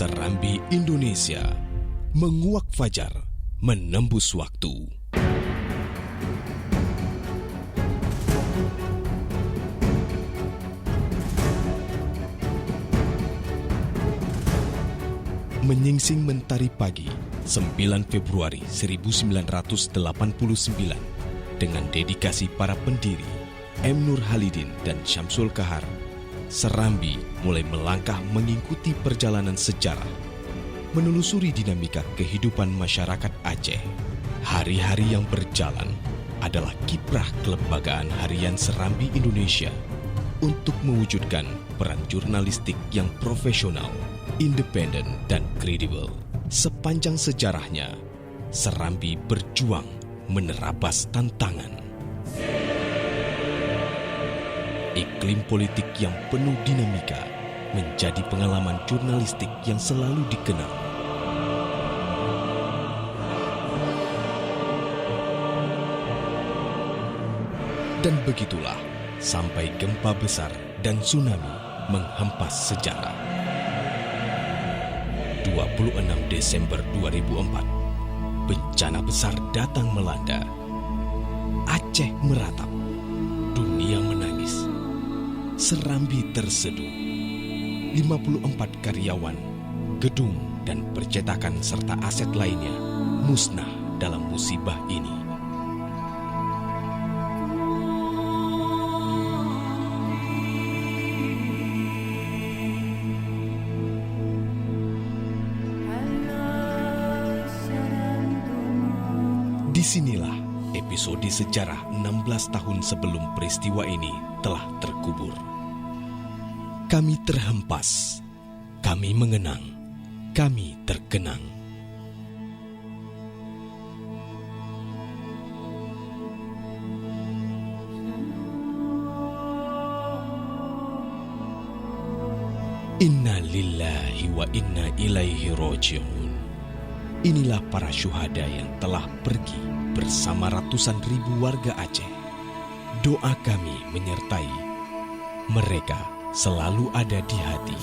Serambi Indonesia, menguak fajar, menembus waktu. Menyingsing mentari pagi, 9 Februari 1989, dengan dedikasi para pendiri, M. Nur Halidin dan Syamsul Kahar, Serambi mulai melangkah mengikuti perjalanan sejarah, menelusuri dinamika kehidupan masyarakat Aceh. Hari-hari yang berjalan adalah kiprah kelembagaan harian Serambi Indonesia untuk mewujudkan peran jurnalistik yang profesional, independen, dan kredibel. Sepanjang sejarahnya, Serambi berjuang menerabas tantangan. Iklim politik yang penuh dinamika menjadi pengalaman jurnalistik yang selalu dikenang. Dan begitulah sampai gempa besar dan tsunami menghempas sejarah. 26 Desember 2004, bencana besar datang melanda. Aceh meratap, dunia menangis. Serambi terseduh. 54 karyawan, gedung, dan percetakan serta aset lainnya musnah dalam musibah ini. Disinilah episode sejarah 16 tahun sebelum peristiwa ini telah terkubur. Kami terhempas, kami mengenang, kami terkenang. Inna lillahi wa inna ilaihi roji'un. Inilah para syuhada yang telah pergi bersama ratusan ribu warga Aceh. Doa kami menyertai mereka, selalu ada di hati.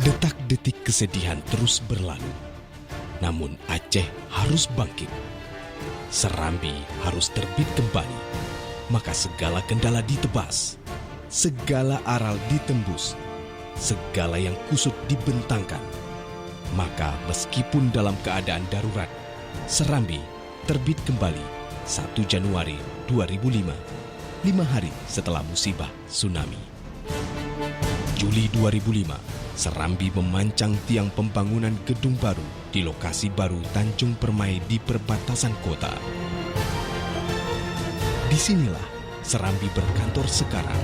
Detak-detik kesedihan terus berlalu. Namun Aceh harus bangkit. Serambi harus terbit kembali. Maka segala kendala ditebas, segala aral ditembus, segala yang kusut dibentangkan. Maka meskipun dalam keadaan darurat, Serambi terbit kembali 1 Januari 2005, 5 hari setelah musibah tsunami. Juli 2005, Serambi memancang tiang pembangunan gedung baru di lokasi baru Tanjung Permai di perbatasan kota. Disinilah Serambi berkantor sekarang.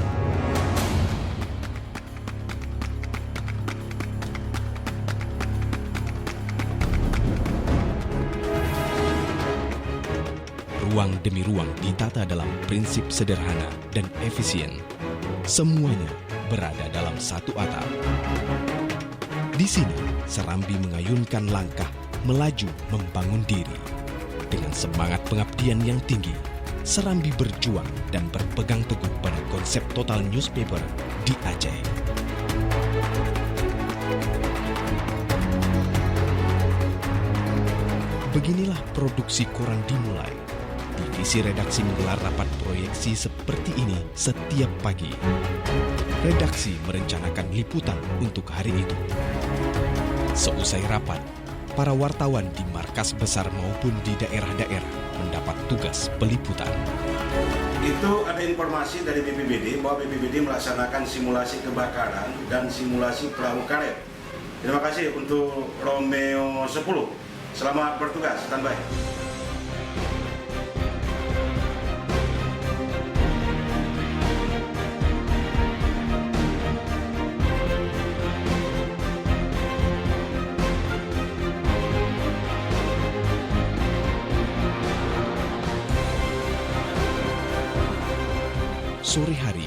Ruang demi ruang ditata dalam prinsip sederhana dan efisien. Semuanya berada dalam satu atap. Di sini, Serambi mengayunkan langkah, melaju membangun diri. Dengan semangat pengabdian yang tinggi, Serambi berjuang dan berpegang teguh pada konsep total newspaper di Aceh. Beginilah produksi koran dimulai. Divisi redaksi menggelar rapat proyeksi seperti ini setiap pagi. Redaksi merencanakan liputan untuk hari itu. Seusai rapat, para wartawan di markas besar maupun di daerah-daerah mendapat tugas peliputan. Itu ada informasi dari BPBD bahwa BPBD melaksanakan simulasi kebakaran dan simulasi perahu karet. Terima kasih untuk Romeo 10. Selamat bertugas, standby. Sore hari,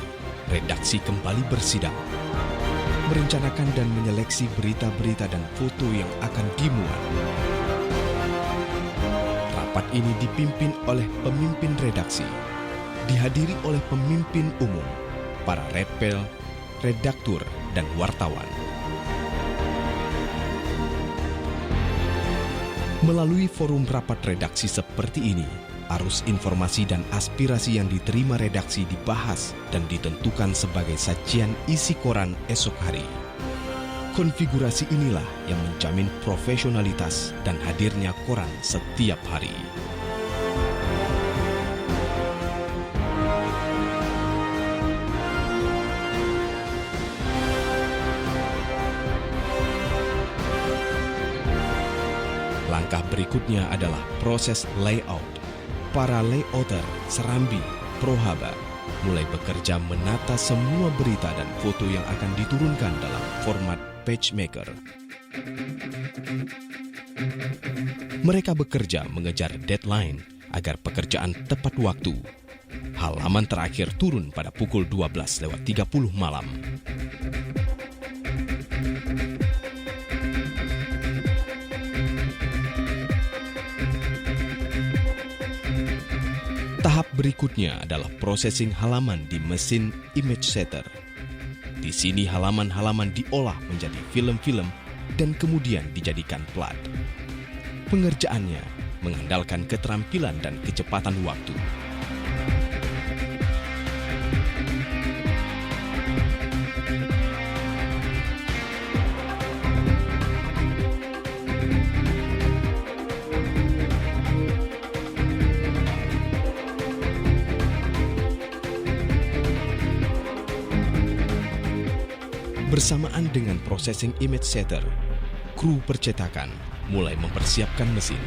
redaksi kembali bersidang, merencanakan dan menyeleksi berita-berita dan foto yang akan dimuat. Rapat ini dipimpin oleh pemimpin redaksi, dihadiri oleh pemimpin umum, para redpel, redaktur, dan wartawan. Melalui forum rapat redaksi seperti ini, arus informasi dan aspirasi yang diterima redaksi dibahas dan ditentukan sebagai sajian isi koran esok hari. Konfigurasi inilah yang menjamin profesionalitas dan hadirnya koran setiap hari. Langkah berikutnya adalah proses layout. Para layouter Serambi, Prohaba mulai bekerja menata semua berita dan foto yang akan diturunkan dalam format PageMaker. Mereka bekerja mengejar deadline agar pekerjaan tepat waktu. Halaman terakhir turun pada pukul 12:30 malam. Tahap berikutnya adalah processing halaman di mesin image setter. Di sini halaman-halaman diolah menjadi film-film dan kemudian dijadikan plat. Pengerjaannya mengandalkan keterampilan dan kecepatan waktu. Bersamaan dengan processing image setter, kru percetakan mulai mempersiapkan mesin.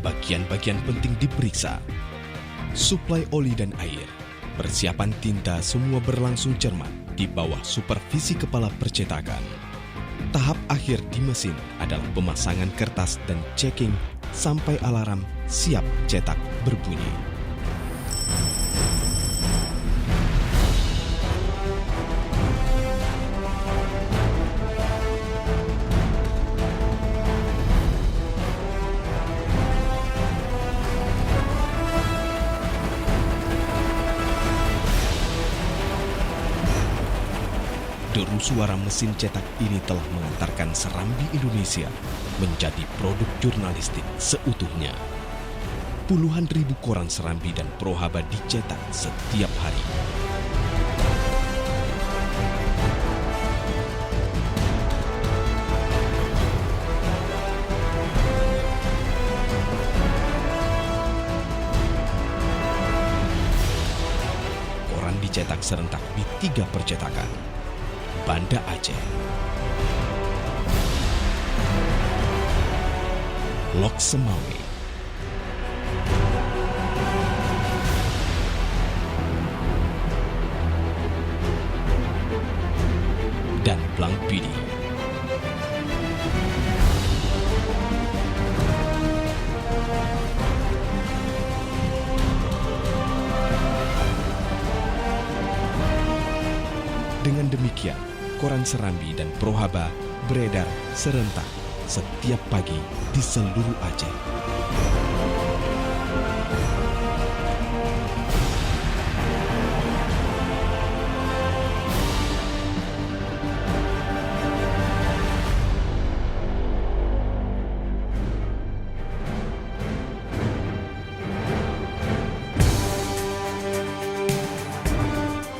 Bagian-bagian penting diperiksa. Suplai oli dan air, persiapan tinta semua berlangsung cermat di bawah supervisi kepala percetakan. Tahap akhir di mesin adalah pemasangan kertas dan checking sampai alarm siap cetak berbunyi. Deru suara mesin cetak ini telah mengantarkan Serambi Indonesia menjadi produk jurnalistik seutuhnya. Puluhan ribu koran Serambi dan Prohaba dicetak setiap hari. Koran dicetak serentak di 3 percetakan. Banda Aceh, Lok Semawe, dan Blangpidi. Dengan demikian, koran Serambi dan Prohaba beredar serentak setiap pagi di seluruh Aceh.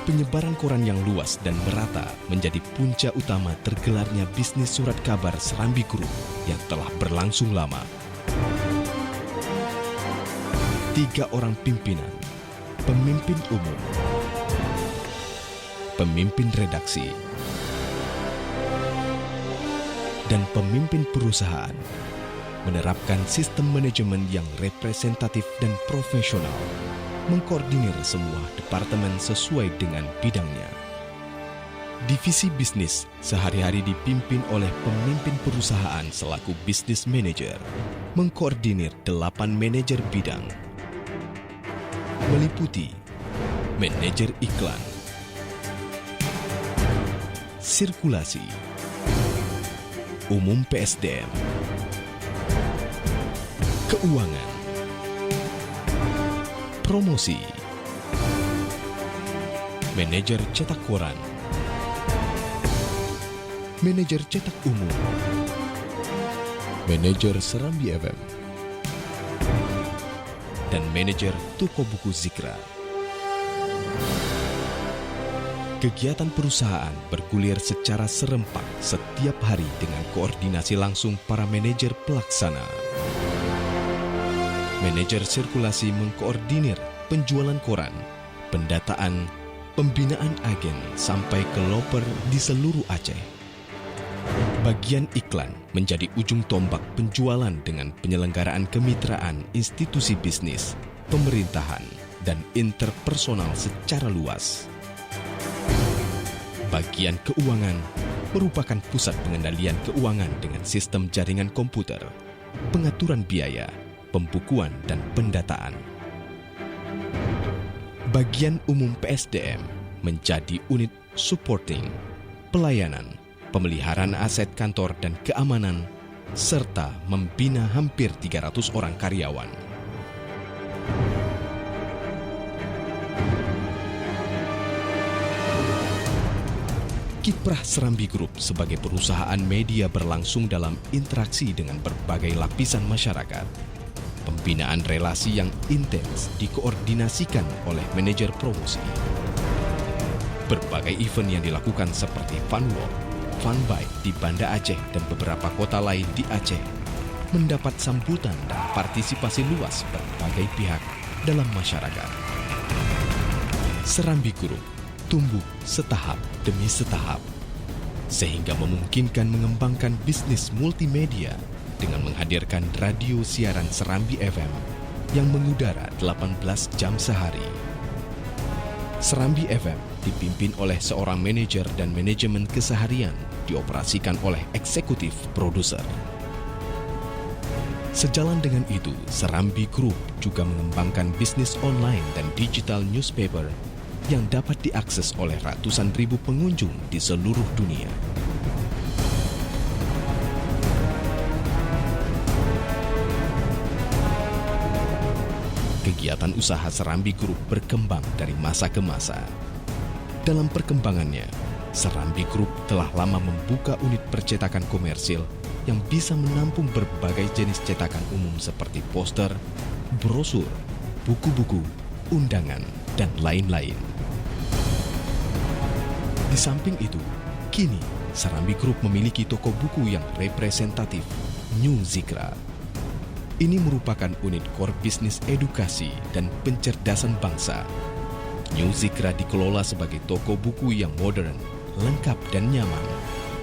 Penyebaran koran yang luas dan merata menjadi punca utama tergelarnya bisnis surat kabar Serambi Group yang telah berlangsung lama. 3 orang pimpinan, pemimpin umum, pemimpin redaksi, dan pemimpin perusahaan menerapkan sistem manajemen yang representatif dan profesional, mengkoordinir semua departemen sesuai dengan bidangnya. Divisi bisnis sehari-hari dipimpin oleh pemimpin perusahaan selaku bisnis manager, mengkoordinir 8 manajer bidang, meliputi manajer iklan, sirkulasi, umum PSDM, keuangan, promosi, manajer cetak koran, manajer cetak umum, manajer Serambi FM, dan manajer toko buku Zikra. Kegiatan perusahaan bergulir secara serempak setiap hari dengan koordinasi langsung para manajer pelaksana. Manajer sirkulasi mengkoordinir penjualan koran, pendataan, pembinaan agen sampai ke loper di seluruh Aceh. Bagian iklan menjadi ujung tombak penjualan dengan penyelenggaraan kemitraan institusi bisnis, pemerintahan, dan interpersonal secara luas. Bagian keuangan merupakan pusat pengendalian keuangan dengan sistem jaringan komputer, pengaturan biaya, pembukuan, dan pendataan. Bagian umum PSDM menjadi unit supporting, pelayanan, pemeliharaan aset kantor dan keamanan, serta membina hampir 300 orang karyawan. Kiprah Serambi Group sebagai perusahaan media berlangsung dalam interaksi dengan berbagai lapisan masyarakat. Pembinaan relasi yang intens dikoordinasikan oleh manajer promosi. Berbagai event yang dilakukan seperti Fun Walk, Fun Bike di Banda Aceh dan beberapa kota lain di Aceh mendapat sambutan dan partisipasi luas berbagai pihak dalam masyarakat. Serambi Group tumbuh setahap demi setahap, sehingga memungkinkan mengembangkan bisnis multimedia dengan menghadirkan radio siaran Serambi FM yang mengudara 18 jam sehari. Serambi FM dipimpin oleh seorang manajer dan manajemen keseharian dioperasikan oleh eksekutif produser. Sejalan dengan itu, Serambi Group juga mengembangkan bisnis online dan digital newspaper yang dapat diakses oleh ratusan ribu pengunjung di seluruh dunia. Kegiatan usaha Serambi Group berkembang dari masa ke masa. Dalam perkembangannya, Serambi Group telah lama membuka unit percetakan komersil yang bisa menampung berbagai jenis cetakan umum seperti poster, brosur, buku-buku, undangan, dan lain-lain. Di samping itu, kini Serambi Group memiliki toko buku yang representatif, New Zikra. Ini merupakan unit core bisnis edukasi dan pencerdasan bangsa. New Zikra dikelola sebagai toko buku yang modern, lengkap dan nyaman,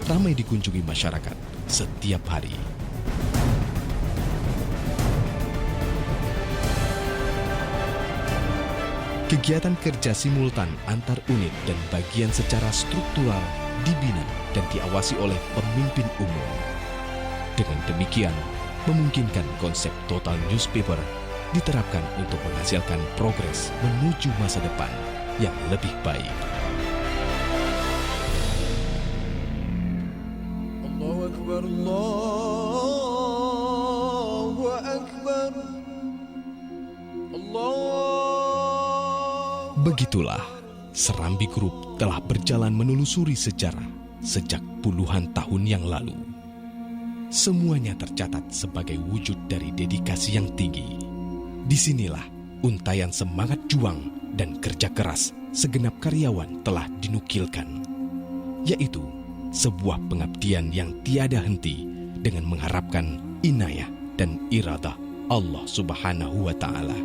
ramai dikunjungi masyarakat setiap hari. Kegiatan kerja simultan antar unit dan bagian secara struktural dibina dan diawasi oleh pemimpin umum. Dengan demikian, memungkinkan konsep total newspaper diterapkan untuk menghasilkan progres menuju masa depan yang lebih baik. Allahu Akbar, Allahu Akbar, Allahu. Begitulah, Serambi Group telah berjalan menelusuri sejarah sejak puluhan tahun yang lalu. Semuanya tercatat sebagai wujud dari dedikasi yang tinggi. Disinilah untayan semangat juang dan kerja keras segenap karyawan telah dinukilkan, yaitu sebuah pengabdian yang tiada henti dengan mengharapkan inayah dan iradah Allah Subhanahu wa Ta'ala.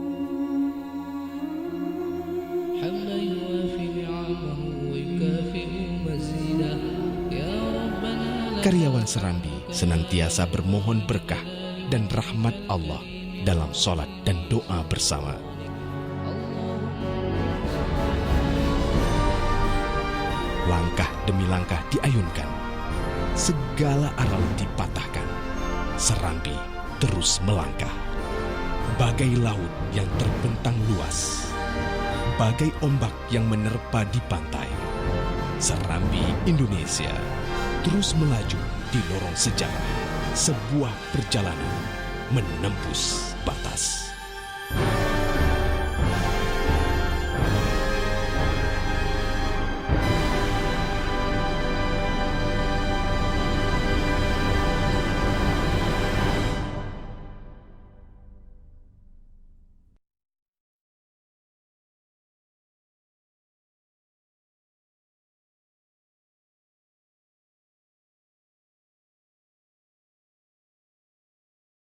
Karyawan Serambi senantiasa bermohon berkah dan rahmat Allah dalam sholat dan doa bersama. Langkah demi langkah diayunkan, segala aral dipatahkan. Serambi terus melangkah, bagai laut yang terbentang luas, bagai ombak yang menerpa di pantai. Serambi Indonesia terus melaju di lorong sejarah, sebuah perjalanan menembus batas.